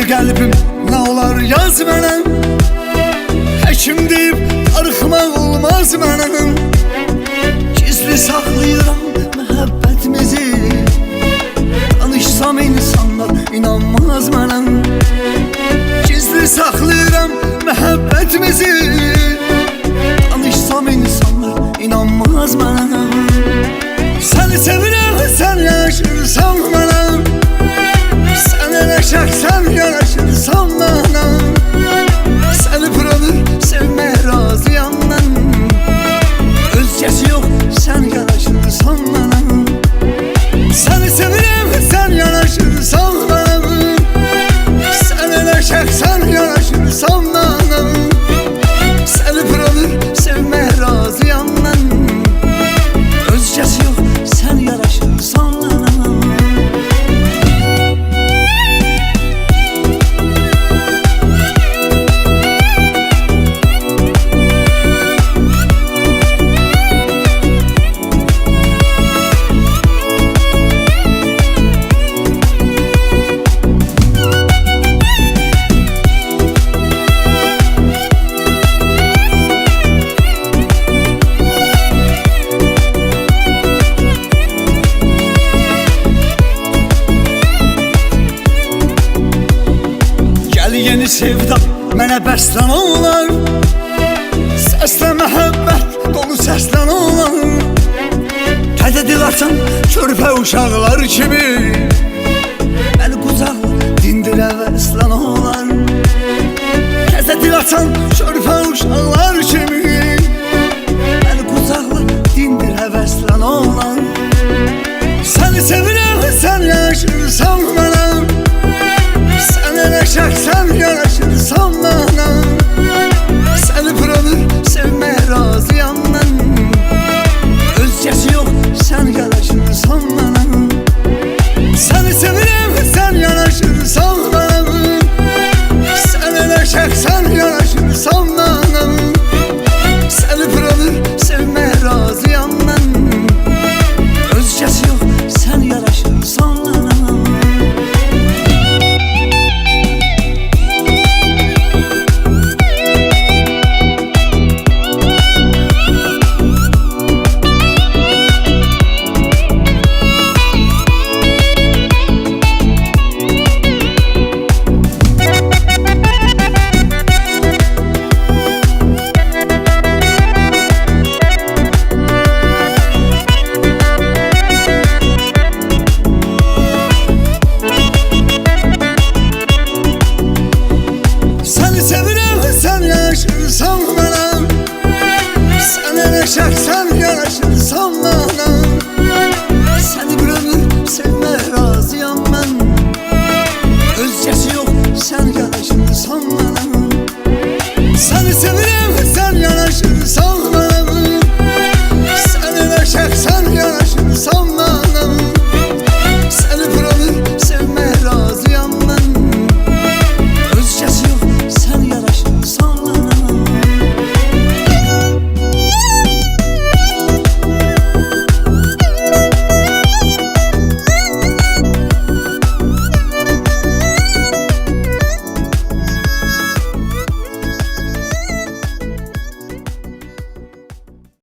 qəlbim nə olar yaz mənə. Həkim deyib arıxmaq olmaz mənə. Gizli saxlayıram məhəbbətimizi, danışsam insanlar inanmaz mənə. Gizli saxlayıram məhəbbətimizi, danışsam insanlar inanmaz mənə. Səni sevirəm, sən yanaşırsan mənə. Sənə nə şəksən yanaşırsan mənə. Səni bir ömür sevməyə razıyam mən. Özgəsi yox, sən yanaşırsan mənə. Səni sevirəm, sən yanaşırsan mənə. Sənə nə şəksən yanaşırsan mənə. Səni bir ömür sevməyə razıyam mən. Özgəsi yox, sən yanaşırsan mənə. Yeni sevda mənə bəslən olar. Səslə məhəbbət dolu səslən olar. Təzə dil açan körpə uşaqlar kimi məni qucaqla dindirə vəslan olar. Təzə dil açan körpə uşaqlar